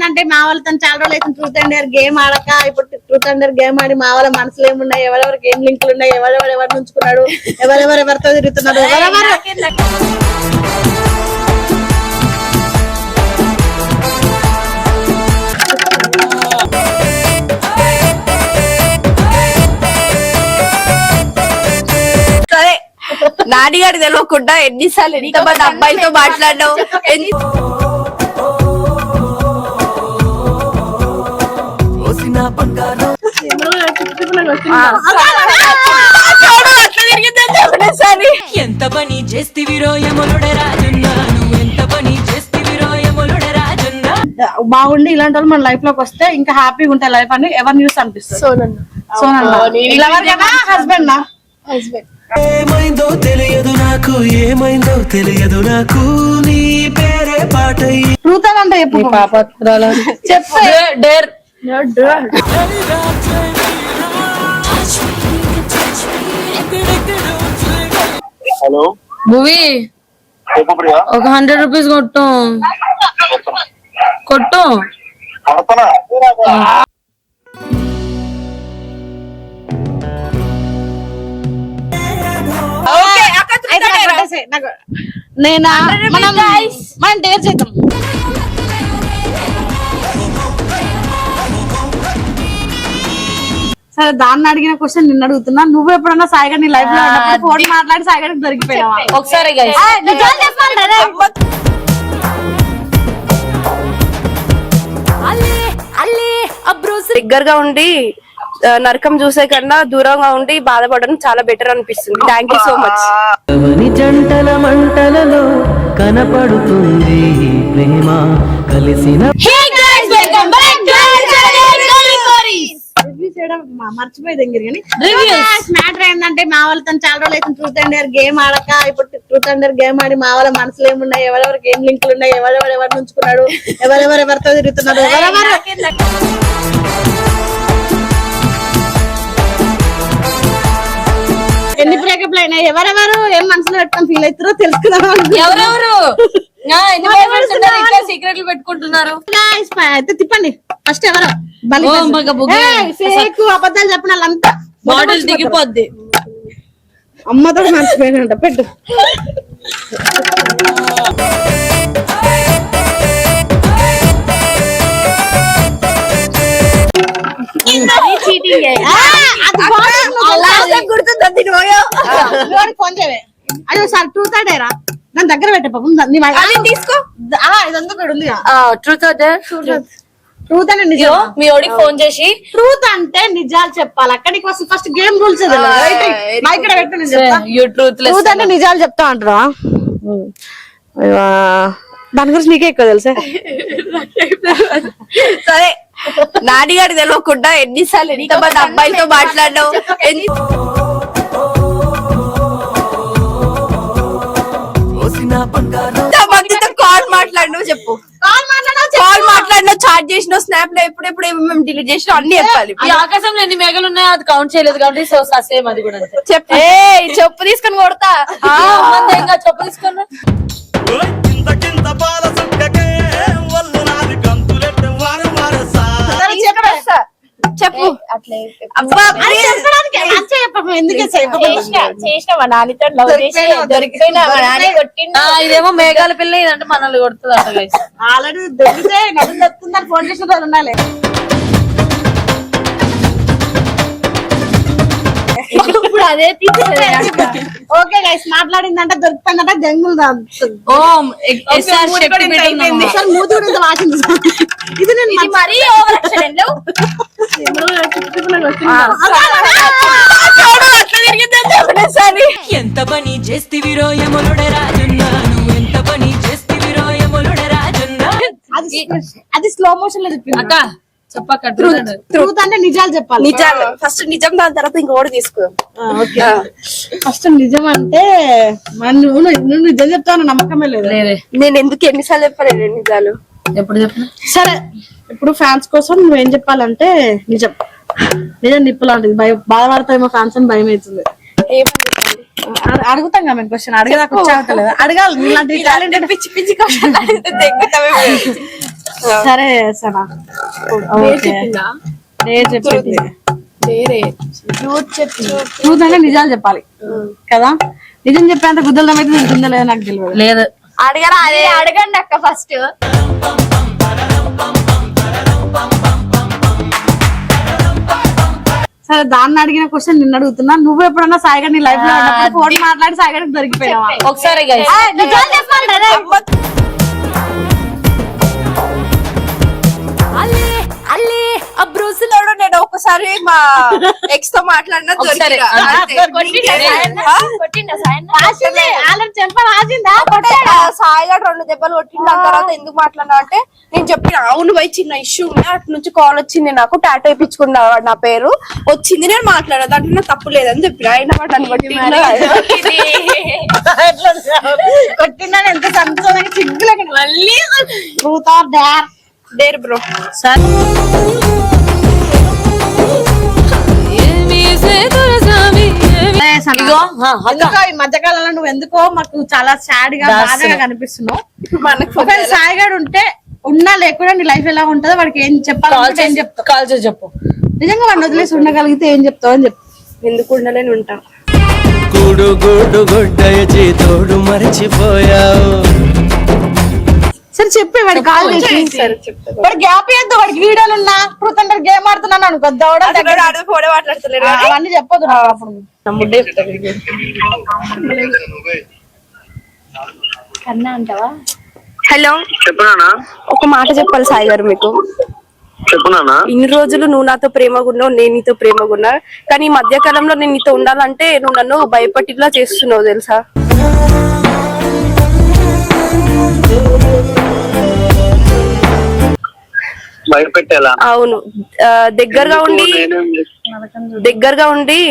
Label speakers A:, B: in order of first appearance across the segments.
A: ఏంటంటే మా వాళ్ళతో చాలా రోజులు అయితే ట్రూత్ అండ్ డేర్ గేమ్ ఆడక ఇప్పుడు ట్రూత్ అండ్ డేర్ గేమ్ ఆడి మా వాళ్ళ మనసులో ఏమున్నాయి, ఎవరెవరికి ఏం లింకులు ఉన్నాయి, ఎవరు ఉంచుకున్నాడు, ఎవరెవరితో తిరుగుతున్నాడు,
B: సరే నాడిగాడు తెలియకుండా ఎన్నిసార్లు ఎంతమంది అబ్బాయిలతో మాట్లాడినావు.
C: ఎంత పని చేస్తివిరో యములుడే రాజున్నా, నువ్వు ఎంత పని చేస్తివిరో యములుడే రాజున్నా.
A: బాగుండి ఇలాంటి వాళ్ళు మన లైఫ్ లోకి వస్తే ఇంకా హ్యాపీగా ఉంటాయి లైఫ్ అని ఎవరు న్యూస్ అనిపిస్తుంది. హస్బెండ్ నా
D: ఏమైందో తెలియదు నాకు, ఏమైందో తెలియదు నాకు, నీ పేరే పాట
A: ట్రూత్ అంటే చెప్పు పాప చెప్పు.
B: డేర్
E: హలో
B: భూమి ఒక 100 రూపీస్ కొట్టు
A: నేను మనం డేర్ చేద్దాం. సరే దాన్ని అడిగిన క్వశ్చన్ నిన్ను అడుగుతున్నా, నువ్వు ఎప్పుడన్నా సాయిగా నీ లైఫ్ లో ఫోన్ మాట్లాడి సాయిగాడికి దొరికిపోయావా?
B: ఒకసారి దగ్గరగా ఉండి నరకం చూసే కన్నా దూరంగా ఉండి బాధపడడం చాలా బెటర్ అనిపిస్తుంది. Thank you so much.
D: జంటల మంటలలో కనపడుతుంది ప్రేమ కలిసిన.
A: మర్చిపోయి దగ్గర కానీ మ్యాటర్ ఏంటంటే మా వాళ్ళతో చాలా రోజులు అయితే ట్రూత్ అండ్ డేర్ గేమ్ ఆడక ఇప్పుడు ట్రూత్ అండ్ డేర్ గేమ్ ఆడి మా వాళ్ళ మనసులో ఏమున్నాయి, ఎవరెవరికి ఏం లింకులు ఉన్నాయి, ఎవరు ఉంచుకున్నాడు, ఎవరెవరితో తిరుగుతున్నాడు, ఎన్ని బ్రేకప్లు అయినాయి, ఎవరెవరు ఏం మనసులో పెట్టుకొని ఫీల్ అవుతారో తెలుసుకున్నాం.
B: సీక్రెట్లు పెట్టుకుంటున్నారు.
A: అయితే తిప్పండి ఫస్ట్ ఎవరు అబద్ధాలు చెప్పిన వాళ్ళంతా
B: బాటిల్ దిగిపోద్ది.
A: అమ్మతో మర్చిపోయినంట పెట్టు. ఫోన్ చేయవే అయ్యో సార్ ట్రూత్ డేరా నన్ను దగ్గర పెట్టే పాపం
B: తీసుకో.
A: ఇదంతా ఉంది
B: ట్రూత్ అంటే నిజం. మీ ఓడికి ఫోన్ చేసి
A: ట్రూత్ అంటే నిజాలు చెప్పాలి. అక్కడికి ఫస్ట్ గేమ్ రూల్స్ ట్రూత్ అంటే నిజాలు చెప్తా అంటారా? దాని గురించి నీకే ఎక్కువ తెలుసా?
B: సరే నాడిగాడు తెలియకుండా ఎన్నిసార్లు ఎంతమంది అబ్బాయిలతో మాట్లాడినావు. ఎంతమందితో కాల్ మాట్లాడినావు చెప్పు. కాల్ మాట్లాడినావు, చాట్ చేసినావు, స్నాప్ లో ఎప్పుడెప్పుడు మేము డిలీట్ చేసినావు అన్ని చెప్పాలి.
F: ఈ ఆకాశంలో ఎన్ని మేఘలు ఉన్నాయో అది కౌంట్ చేయలేదు కాబట్టి సేమ్ అది కూడా
B: చెప్పు. చెప్పు తీసుకొని కొడతా.
F: చెప్పు తీసుకున్నా
B: చెప్పు.
F: ఇదేమో మేఘాల పిల్ల, ఇదంటే మనల్ని కొడుతుంది.
A: ఆల్రెడీ దొరికితే నడుము దొరుకుతుందని ఫోన్ చేసిన వాళ్ళు ఉండాలి.
F: అదే
A: ఓకే గైస్ మాట్లాడిందంటే దొరుకుతుందంటే జంగుల్ మూతి కూడా ఇంత వాచింది. ఇది నేను
B: మరీ
C: ఎంత పని చేస్తివిరో యములుడే రాజున్నా, నువ్వు ఎంత పని చేస్తివిరో యములుడే రాజున్నా.
A: అది స్లో మోషన్ లో చెప్పింది
F: అక్క. చెప్పక్క
A: ట్రూత్ అంటే నిజాలు చెప్పాలి.
B: నిజాలు ఫస్ట్ నిజం, దాని తర్వాత ఇంకోటి తీసుకో.
A: ఫస్ట్ నిజం అంటే నువ్వు నిజం చెప్తావు నమ్మకమే లేదు.
B: నేను ఎందుకు ఎన్నిసార్లు చెప్పాను నిజాలు?
F: ఎప్పుడు చెప్పిన
A: సరే ఇప్పుడు ఫ్యాన్స్ కోసం నువ్వేం చెప్పాలంటే నిజం నిప్పు లాంటిది. బాధపడతాయేమో ఫ్యాన్స్ అని భయం అవుతుంది. అడుగుతాం కదా మేము క్వశ్చన్ అడిగేదాకా వచ్చాగలేదు. అడగాలి ఇలాంటి టాలెంటెడ్
B: పిచ్చి పిచ్చి క్వశ్చన్
A: సరే సనా చెప్పింది ట్రూత్ అంటే నిజాలు చెప్పాలి కదా. నిజం చెప్పేంత గుద్దలం అయితే ఉంటుందో లేదో నాకు తెలియదు.
F: లేదు
B: అడగరా అదే అడగండి అక్క ఫస్ట్.
A: సరే దాన్ని అడిగిన క్వశ్చన్ నిన్ను అడుగుతున్నా. నువ్వు ఎప్పుడన్నా సాయిగా నీ లైఫ్ లో ఉన్నప్పుడు ఫోన్ మాట్లాడి సాయిగా దొరికిపోయావా?
F: ఒకసారి
A: నిజాలు చెప్పాలి రే.
B: నేను ఒకసారి మా ఎక్స్ తో మాట్లాడినా సాయిగా 2 దెబ్బలు కొట్టిండు. దాని తర్వాత ఎందుకు మాట్లాడినా అంటే నేను చెప్పిన అవును పోయి చిన్న ఇష్యూ ఉంది, అటు నుంచి కాల్ వచ్చింది, నాకు టాటూ వేయించుకున్నా నా పేరు వచ్చింది, నేను మాట్లాడా, దాంట్లో నాకు తప్పు లేదని చెప్పిన. అయినా వాటిని
A: కొట్టినా ఎంత సంతోషంగా చిగ్గులకి మళ్ళీ ట్రూత్ ఆర్ డేర్ బ్రో. ఈ మధ్యకాలంలో నువ్వు ఎందుకో మాకు చాలా సాడ్ గా బాధగా కనిపిస్తున్నావు. ఒకవేళ సాయిగాడు ఉంటే ఉన్నా లేకుండా నీ లైఫ్ ఎలా ఉంటుందో వాడికి ఏం చెప్పాలి, ఏం చెప్తావు?
F: కాల్ చేసి చెప్పు.
A: నిజంగా వాడిని వదిలేసి ఉండగలిగితే ఏం చెప్తావు అని చెప్పు.
B: ఎందుకు ఉండలేని ఉంటా.
D: గూడు గూడు గుడ్డయ చేతోడు మరచిపోయావు.
A: సరే చెప్పి వాడి కాల్ చేసి వాడు గ్యాప్ ఇద్దు. వాడికి వీడియోలు ఉన్నా ట్రూత్ అండర్ గేమ్ ఆడుతున్నాను అనుకో,
B: మాట్లాడతలేరు
A: అవన్నీ చెప్పొద్దు. అప్పుడు
B: కన్నా అంటావా? హలో
E: చెప్పనా?
B: ఒక మాట చెప్పాలి సాయి గారు మీకు.
E: చెప్పునా?
B: ఇన్ని రోజులు నువ్వు నాతో ప్రేమగా ఉన్నావు, నేను నీతో ప్రేమగా ఉన్నా, కానీ ఈ మధ్య కాలంలో నేను నీతో ఉండాలంటే నువ్వు నన్ను భయపట్టిలా చేస్తున్నావు తెలుసా?
E: భయపెట్టేలా?
B: అవును. దగ్గరగా ఉండి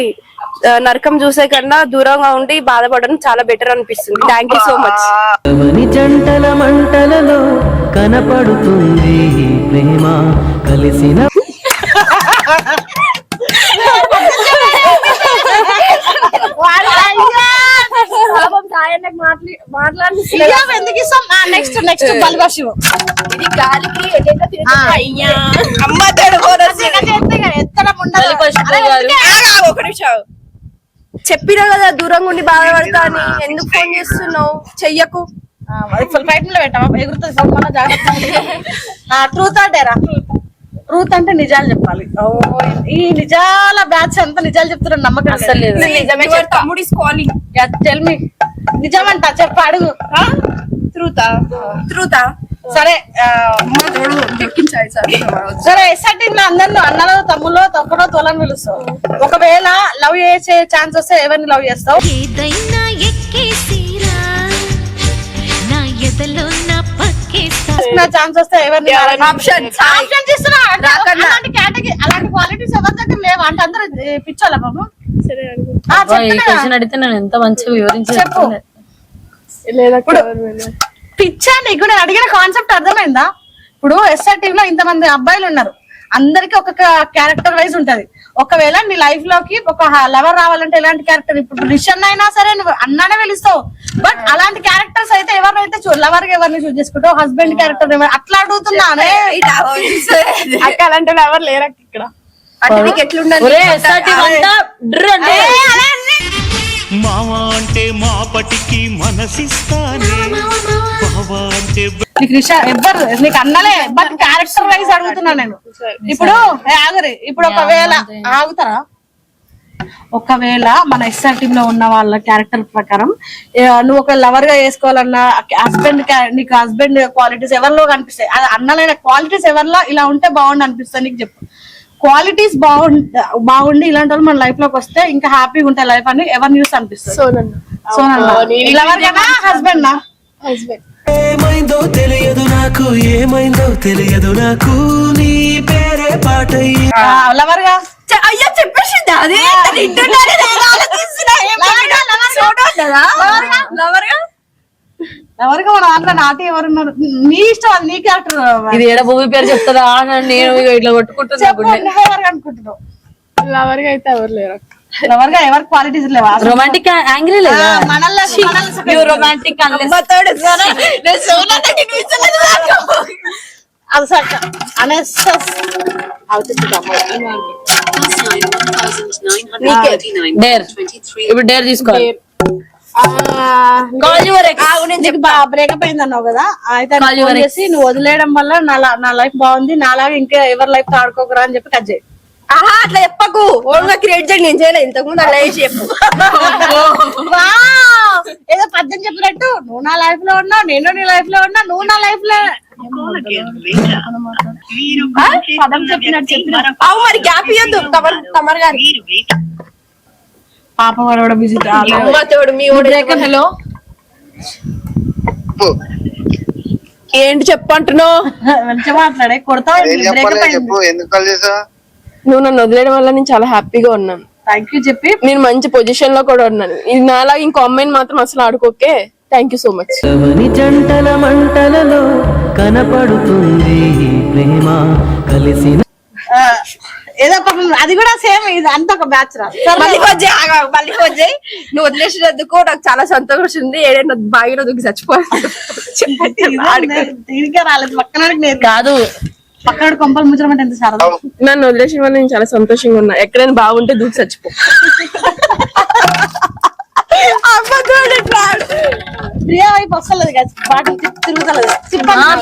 B: నరకం చూసే కన్నా దూరంగా ఉండి బాధపడడం చాలా బెటర్ అనిపిస్తుంది. Thank you so much.
D: జంటల మంటలలో కనపడుతుంది ప్రేమ కలిసిన
A: ఎందుకు ఇస్తాం? నెక్స్ట్ బల్బాషివ్
B: ఇది గాలికి చెప్పినా కదా దూరంగా ఉండి బాధపడతా అని. ఎందుకు ఫోన్ చేస్తున్నావు? చెయ్యకు.
A: బయట పెట్టావా? ఎగురుతుంది ఫోన్. జాగ్రత్త. ట్రూత్ అంటేరా? ట్రూత్ అంటే నిజాలు చెప్పాలి. ఈ నిజాల బ్యాచ్ అంతా నిజాలు చెప్తున్నారు, నమ్మకం అసలు లేదు. టెల్ మీ నిజమంట చెప్పు, అడుగు.
B: ట్రూతా?
A: సరే సరే ఎస్ఆర్టీ లో అందరిలో అన్నలో తమ్ములో తొక్కడో తోలని పిలుస్తావు. ఒకవేళ లవ్ చేసే ఛాన్స్ వస్తే ఎవరిని లవ్ చేస్తావు? ఛాన్స్ వస్తే ఎవరిని? అలాంటి క్వాలిటీస్ ఎవరి దగ్గర లేవు అంటే అందరూ పిచ్చోళ్ళ బాబు.
F: అడిగితే నేను ఎంత మంచిగా వివరించి
A: చెప్పు. పిచ్చా నీకు నేను అడిగిన కాన్సెప్ట్ అర్థమైందా? ఇప్పుడు ఎస్ఆర్టీ లో ఇంతమంది అబ్బాయిలు ఉన్నారు, అందరికి ఒక్కొక్క క్యారెక్టర్ వైజ్ ఉంటది. ఒకవేళ నీ లైఫ్ లోకి ఒక లవర్ రావాలంటే ఎలాంటి క్యారెక్టర్? ఇప్పుడు రిషన్ అయినా సరే నువ్వు అన్నానే పిలుస్తావు, బట్ అలాంటి క్యారెక్టర్స్ అయితే ఎవరినైతే లవర్ ఎవరిని చూస్ చేసుకుంటావు? హస్బెండ్ క్యారెక్టర్ అట్లా అడుగుతున్నానే. అక్క అలాంటి ఎవరు లేరు ఇక్కడ.
B: అంటే నీకు ఎట్లుండాలి?
G: మావా అంటే మాపటికి మనసిస్తానే, బావా అంటే
A: నీకు రిషా ఎవ్వరు నీకు అన్నలే, బట్ క్యారెక్టర్ వైజ్ అడుగుతున్నా నేను. ఇప్పుడు ఆగరి, ఇప్పుడు ఒకవేళ ఆగుతారా? ఒకవేళ మన ఎస్ఆర్ టీమ్ లో ఉన్న వాళ్ళ క్యారెక్టర్ ప్రకారం నువ్వు ఒక లవర్ గా వేసుకోవాలన్నా హస్బెండ్, నీకు హస్బెండ్ క్వాలిటీస్ ఎవరిలో కనిపిస్తాయి? అన్నలైన క్వాలిటీస్ ఎవరిలో ఇలా ఉంటే బాగుండి అనిపిస్తుంది నీకు? చెప్పు. క్వాలిటీస్ బాగుండి ఇలాంటి వాళ్ళు మన లైఫ్ లోకి వస్తే ఇంకా హ్యాపీగా ఉంటాయి లైఫ్ అని ఎవరిని చూసి అనిపిస్తుంది? హస్బెండ్ నా?
D: ఏమైందో తెలియదు నాకు, ఏమైందో తెలియదు నాకు, నీ పేరే పాటయ్యి
A: లవర్ గా?
B: అయ్యా చెప్పేసింది అదే.
A: ఎవరిగా మన దాంట్లో నాటి ఎవరున్నారు? నీ ఇష్టం, అది నీ క్యారెక్టర్.
F: ఇది ఏడ మూవీ పేరు చెప్తుందా? నేను ఇట్లా కొట్టుకుంటున్నా.
A: ఎవరు అనుకుంటున్నావు? లవర్ గా అయితే ఎవరు లేరు. లవర్ గా ఎవరికి క్వాలిటీస్ లేవా?
F: రొమాంటిక్ యాంగిల్ లేదా?
A: రొమాంటిక్
F: రొమాంటిక్
A: అది సక్క అనెసెస్
F: డేర్ ఇప్పుడు డేర్ తీసుకోవాలి కాల్ యువర్ ఎక్స్
A: నీకు బ్రేకప్ అయింది అన్నావు కదా అయితే
F: Call your
A: ఫోన్ చేసి నువ్వు వదిలేయడం వల్ల నా లైఫ్ బాగుంది నాలాగా ఇంకా ఎవరి లైఫ్ తో ఆడుకోకరా అని చెప్పి కట్ చేయి.
B: ఆహా అట్లా చెప్పకు ఓన్ గా క్రియేట్ చేయండి నేను చేయలేదు ఇంతకు ముందు అలా చేసి చెప్పు
A: వావ్! ఏదో పద్యం చెప్పినట్టు నువ్వు నా లైఫ్ లో ఉన్నావు నేను నీ లైఫ్ లో ఉన్నా నువ్వు నా లైఫ్ లో పదం చెప్పినట్టు
B: అవు మరి గ్యాప్ ఇవ్వద్దు తమర్ గారి
A: పాపం వాడు కూడా బిజీ
B: తోడు మీ హలో ఏంటి చెప్పంటున్నావు
A: మంచిగా మాట్లాడే కొడతావు బ్రేకప్ అయింది
E: ఎందుకు కాల్ చేసా?
B: నువ్వు నన్ను వదిలేయడం వల్ల నేను చాలా హ్యాపీగా ఉన్నాను
A: థ్యాంక్ యూ చెప్పి
B: నేను మంచి పొజిషన్ లో కూడా ఉన్నాను ఇది నాలాగా ఇంకో అమ్మాయిని మాత్రం అసలు ఆడుకోకే థ్యాంక్ యూ సో మచ్
D: ఎవని జంటల మంటలలో కనపడుతుంది ప్రేమ కలిసిన
A: ఏదో పాపం అది కూడా సేమ్ ఇది అంత ఒక బ్యాచ్ రా
B: మళ్ళీ ఫోన్ చేయి నువ్వు వదిలేసినందుకు నాకు చాలా సంతోషం ఉంది ఏదైనా బాగా దూకి చచ్చిపోవాలి
A: దీనికే రాలేదు పక్కన నేను
F: కాదు
A: పక్కన కొంపలు ముచ్చడం ఎంత సరదా
B: నన్ను వదిలేసిన వల్ల నేను చాలా సంతోషంగా ఉన్నా ఎక్కడైనా బాగుంటే దూకి చచ్చిపో
A: ప్రియా వైపు వస్తలేదు కదా బాటిల్ తిరుగుతలేదు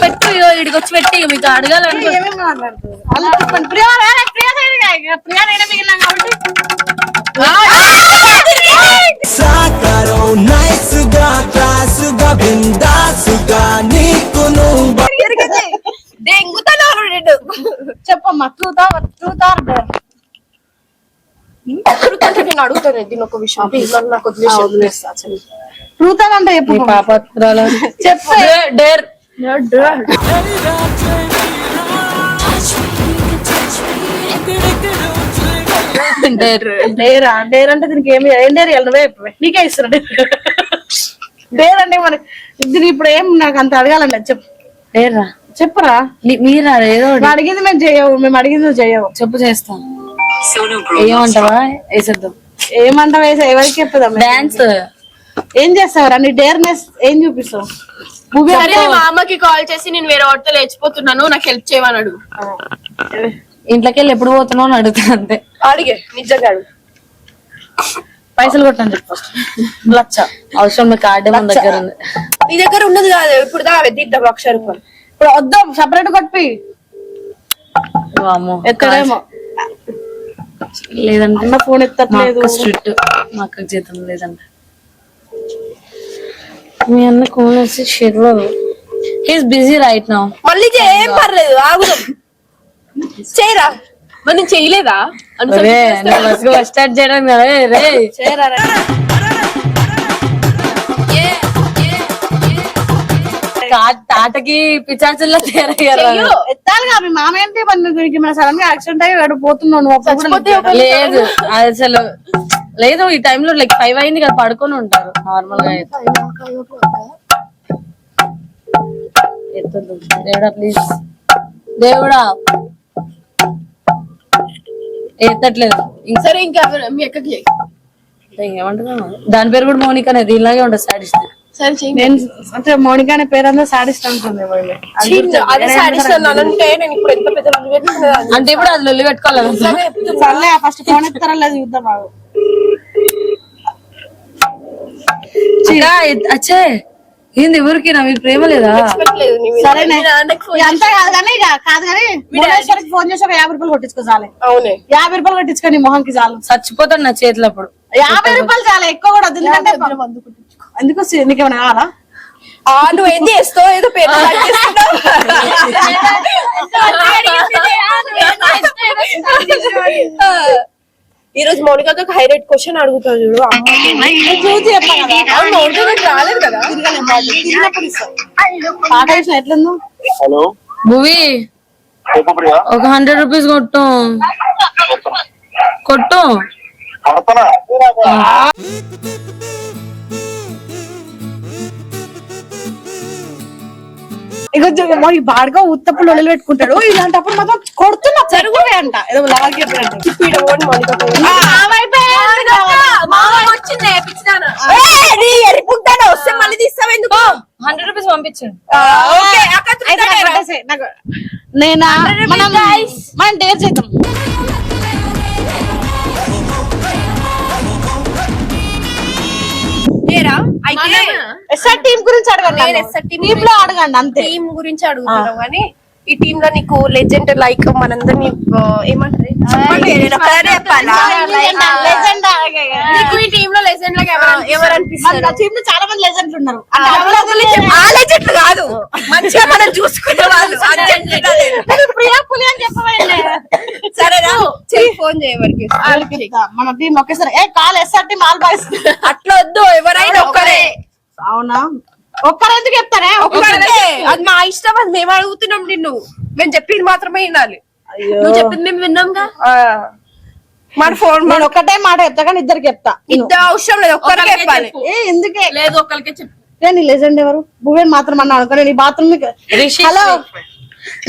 F: పెట్టు ఇడికి వచ్చి పెట్టి మీకు అడగాలంటే
A: ఏమేమి మాట్లాడుతుంది అలా చెప్పండి ప్రియా ప్రియా సైడ్ ప్రియా నేనే మిగిలినా కాబట్టి
D: సాకారం నైస్గా క్లాసుగా బిందాసుగా నీకు నువ్వు
A: చెప్పమ్మా ట్రూత్ ఆర్ డేర్
B: నేను అడుగుతాను దీని ఒక విషయం ప్లీజ్ నాకు వదిలేసి
A: ట్రూత్ అని అంటే చెప్పు
F: పాపత్రాలు
A: చెప్పు
F: డేర్
A: డేరా డేర్ అంటే దీనికి ఏమి ఏం డేర్ నువ్వే నీకే ఇస్తున్నా డేర్ అంటే మనకి దీని ఇప్పుడు ఏం నాకు అంత అడగాలండి చెప్పు
F: డేర్రా
A: చెప్పురా
F: మీరా ఏదో
A: నువ్వు అడిగింది మేము చేయవు మేము అడిగింది నువ్వు చేయవు
F: చెప్పు చేస్తాం ఏమంటావా వేసేద్దాం
A: ఏమంటా వేసా ఎవరికి చెప్పుదాం
F: డాన్స్
A: ఏం చేస్తావురా నీ డేర్నెస్ ఏం చూపిస్తావు
B: సరే మా అమ్మకి కాల్ చేసి నేను వేరే వాటితో లేచిపోతున్నాను నాకు హెల్ప్ చేయమని అడుగు
F: ఇంట్లోకి వెళ్ళి ఎప్పుడు పోతున్నావు అని అడుగుతా అంతే
B: అడిగే నిజంగా అడుగు
A: పైసలు కొట్టండి చెప్పు ఫస్ట్ లచ్చ
F: అవసరం మీ కార్డే మన దగ్గర ఉంది
B: నీ దగ్గర ఉన్నది కాదు ఇప్పుడు దా వెద్దిద్దాం 1,00,000 రూపాయలు
A: ఇప్పుడు వద్దాం సపరేట్ కొట్టి
F: వామ్మో.
A: ఎక్కడేమో
F: లేదంటే
A: అన్న ఫోన్ ఎత్తట్లేదు
F: స్ట్రిక్ట్ మా అక్కకి జీతం లేదంట మీ అన్న ఫోన్ వచ్చి schedule he's busy right now
B: మళ్ళీ ఏం పర్లేదు ఆగుదాం చేయరా మరి నేను చేయలేదా
F: బస్ స్టార్ట్ చేయడం కదా రే తాటకి పిచాచుల్లో తేరయ్యారు
A: ఎత్తాలిగా మీ మామ ఏంటి మన సడన్ గా యాక్సిడెంట్ అయ్యి వాడు పోతున్నావు నువ్వు అప్పుడు కూడా
F: లేదు అది అసలు లేదు ఈ టైంలో లైక్ 5 అయింది కదా పడుకొని ఉంటారు నార్మల్ గా అయితే దేవుడా ప్లీజ్ దేవుడా ఎత్తట్లేదు
B: సరే ఇంకా మీ అక్కకి
F: ఏమంటున్నా దాని పేరు కూడా మౌనికనే దీనిలాగే ఉంటుంది సాడిస్ట్
B: సరే చెయ్యి
A: నేను అంటే మౌనిక అనే పేరు అంతా సాడిస్ట్ ఉంటుంది వాళ్ళు.
B: అదే సాటిస్ఫై అంటే నేను ఇప్పుడు ఎంత పెద్ద లొల్లి పెట్టుకునేదాన్ని.
F: అంటే ఇప్పుడు అది లొల్లి పెట్టుకోవాలి
A: సర్లే ఫస్ట్ ఫోన్ ఎత్తారా లేదు చూద్దాం బాగు
F: అచ్చే ఏంది ఎవరికి నా మీ ప్రేమ లేదా
B: లేదు నీ మీద.
A: సరేనే
B: మీ నాన్నకి ఫోన్
A: అంతా కాదు కానీ ఇక కాదు కానీ భువనేశ్వరికి ఫోన్ చేసి ఒక 50 రూపాయలు కొట్టించుకో చాలే
B: అవునే
A: 50 రూపాయలు కొట్టించుకో నీ మొహంకి చాలు
F: చచ్చిపోతాడు నా చేతిలో అప్పుడు
A: 50 రూపాయలు చాలా ఎక్కువ కూడా వద్దు. ఎందుకంటే ఎందుకు నీకేమైనా కావాలా
B: నువ్వు ఏం చేస్తావు ఏదో పేరు ఈ రోజు మౌనికతో ఒక హైలైట్ క్వశ్చన్ అడుగుతా చూడు
A: చూసి చెప్పాలి కదా.
B: అవును, మౌనిక నాకు రాలేదు కదా
A: తిరిగినప్పుడు ఇస్తాం. పాట వేసిన ఎట్లుందో
E: హలో
F: భూవి
E: చెప్పు ప్రియా.
F: ఒక 100 రూపీస్ కొట్టు కొట్టు
E: పడతనా?
A: ఇక ఈ బాడగా ఉత్తప్పుడు ఒళ్ళు పెట్టుకుంటాడు ఇలాంటప్పుడు మాత్రం కొడుతున్నా జరుగువే అంట ఏదో లాగే
B: మౌనిక వచ్చింది ఎరిపుంటాను వస్తే మళ్ళీ తీస్తావు ఎందుకు
F: 100 రూపీస్ పంపించండి.
B: ఓకే అక్క
A: అయితే నాకు పెట్టేసేయ్. నేను మనం డేర్ చేద్దాం.
B: అయితే
A: ఎస్ఆర్ టీం గురించి అడగండి.
B: నేను SR team
A: టీమ్ లో అడగండి అంతే.
B: టీం గురించి అడుగుతున్నావు కానీ ఈ టీమ్ లో నీకు లెజెండ్ లైక్ మనందరినీ ఏమంటారు చెప్పండి, నేను ఒక్కదాన్నే చెప్పాలా?
A: లెజెండ్
B: నీకు ఈ టీమ్ లో లెజెండ్ లాగా ఎవరు అనిపిస్తారు?
A: టీమ్ లో చాలా మంది లెజెండ్లు ఉన్నారు.
B: ఆ లెజెండ్ కాదు, మంచిగా మనం చూసుకునే వాళ్ళు.
A: ప్రియా పులి అని చెప్పవాలి.
B: సరేనా, ఫోన్ చేయవరికి
A: మన టీం ఒకేసారి call SR team all boys.
B: అట్లా వద్దు, ఎవరైనా ఒక్కరే.
A: అవునా, ఒక్కరు ఎందుకు చెప్తానే?
B: ఒక్కరే, అది మా ఇష్టం. అది మేము అడుగుతున్నాం నిన్ను, మేము చెప్పింది మాత్రమే వినాలి.
F: నువ్వు చెప్పింది మేము విన్నాంగా.
B: మన ఫోన్
A: నేను ఒక్కటే మాట చెప్తా కానీ ఇద్దరికి చెప్తా.
B: ఇద్దరు అవసరం లేదు, ఒక్కరికి చెప్పాలి.
A: ఎందుకే
F: లేదు ఒక్కరికే చెప్పు.
A: నేను లెజెండ్ ఎవరు? భువన్ మాత్రం అన్నా అనుకో. నీ బాత్రూమ్ హలో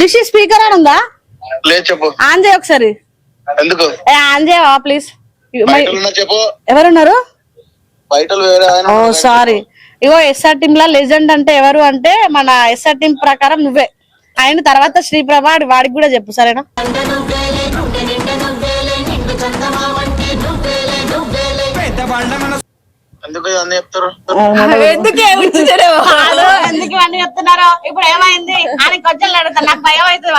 A: రిషి స్పీకర్ అని ఉందా?
E: లేదు చెప్పు.
A: ఆన్ చేయ ఒకసారి.
E: ఎందుకు
A: ఆన్ చేయవా ప్లీజ్?
E: చెప్పు.
A: ఎవరున్నారు?
E: బయట వేరే ఆయన
A: ఓ సారీ. ఇగో ఎస్ఆర్ టీమ్ లా లెజెండ్ అంటే ఎవరు అంటే మన ఎస్ఆర్ టీం ప్రకారం నువ్వే. ఆయన తర్వాత శ్రీప్రభ, వాడికి కూడా చెప్పు సరేనా?
E: ఎందుకు ఇవన్నీ చెప్తారు?
B: ఎందుకు
A: ఇవన్నీ చెప్తున్నారు? ఇప్పుడు ఏమైంది అని కొంచెం అడుగుతా. నాకు భయం అవుతుంది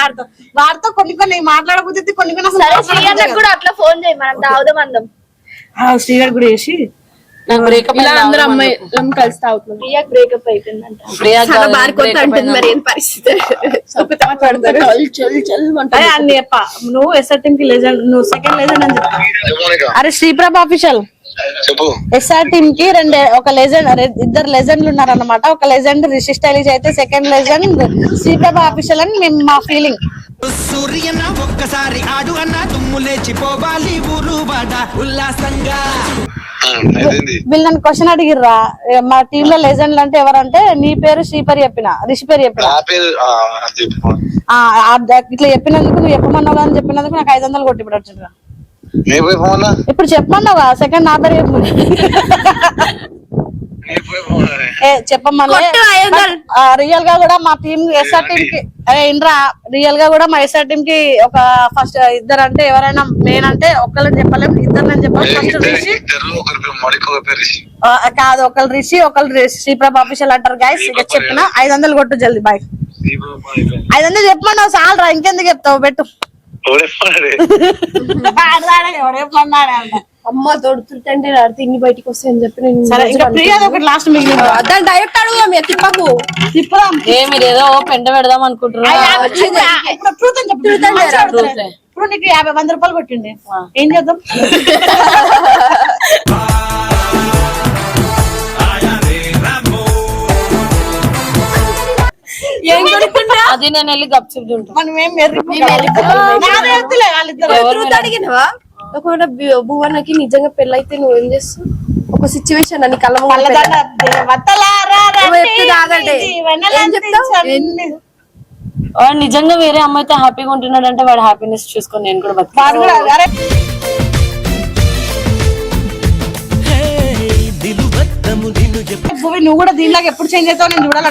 A: వాడితో కొన్ని మాట్లాడబోతుంది, కొన్ని
F: కూడా అట్లా ఫోన్ చేయి, మనం తాగుదాం అందం.
A: శ్రీగారు కూడా చేసి
F: బ్రేకప్ అందరూ అమ్మాయి కలిసి తాగుతున్నాం. ప్రియాకి బ్రేకప్ అయిపోయిందంట.
B: మరి ఏం పరిస్థితి?
A: అరే అన్ని చెప్ప. నువ్వు ఎస్ఆర్ టీం కి లెజెండ్, నువ్వు సెకండ్ లెజెండ్ అని చెప్పా. అరే శ్రీప్రభ ఆఫీషియల్
E: చెప్పు.
A: ఎస్ఆర్ టీం కి ఒక లెజెండ్, ఇద్దరు లెజెండ్లు ఉన్నారన్నమాట. ఒక లెజెండ్ రిషి స్టైలిష్ అయితే, సెకండ్ లెజెండ్ శ్రీప్రభ ఆఫీషియల్ అని మేము మా ఫీలింగ్.
D: సూర్యన ఒక్కసారి ఆడు అన్న దుమ్ము లేచిపోవాలి ఊరు వాడ ఉల్లాసంగా.
A: వీళ్ళు నన్ను క్వశ్చన్ అడిగిర్రా, మా టీమ్ లో లెజెండ్లు అంటే ఎవరంటే నీ పేరు శ్రీపరి చెప్పిన, రిషి పేరు చెప్పిన. ఇట్లా చెప్పినందుకు, నువ్వు చెప్పమన్నావు అని చెప్పినందుకు నాకు 500 కొట్టి ఇప్పుడు వచ్చిండ్రా. ఇప్పుడు చెప్పమన్నావా? సెకండ్ నా పేరు చెప్పు. చెప్పమన్నా రియల్ గా కూడా మా టీం ఎస్ఆర్ టీం కి ఇంద్రా రియల్ గా కూడా మా ఎస్ఆర్ టీం కి ఒక ఫస్ట్ ఇద్దరు అంటే ఎవరైనా మెయిన్ అంటే ఒక్కళ్ళని చెప్పలేము, ఇద్దరు చెప్పాలి. ఫస్ట్ రిషి కాదు, ఒకళ్ళు రిషి, ఒకళ్ళు శ్రీప్రభ ఆఫీషియల్ అంటారు. గైస్ ఇక చెప్పిన 500 కొట్టు జల్దీ. బాయ్. 500 చెప్పమన్నావు చాలరా, ఇంకెందుకు చెప్తావు? పెట్టు.
B: అమ్మ తోడుతుంటే ఇన్ని బయటికి వస్తాయని చెప్పి నేను
A: లాస్ట్ మిగిలింది.
B: దాన్ని డైరెక్ట్ అడుగుదాం, తిప్పకు
A: తిప్పుదాం.
F: మీరు ఏదో పెంట పెడదాం అనుకుంటున్నారు.
A: ఇప్పుడు నీకు 50 రూపాయలు కొట్టింది, ఏం చేద్దాం?
F: అది నేను వెళ్ళి గప్చిప్ తింటాను.
A: మనం ఏం
B: అడిగినవా? ఒకవేళ భువనకి నిజంగా పెళ్ళైతే నువ్వేం చేస్తావు? ఒక సిచ్యువేషన్ అని కళ్ళ
F: వాడు నిజంగా వేరే అమ్మాయితో హ్యాపీగా ఉంటున్నాడు అంటే వాడు హ్యాపీనెస్ చూసుకొని నేను కూడా బతుకుతాను.
A: నువ్వు కూడా దీనిలాగా ఎప్పుడు చేంజ్ అవుతావు నేను చూడాలి.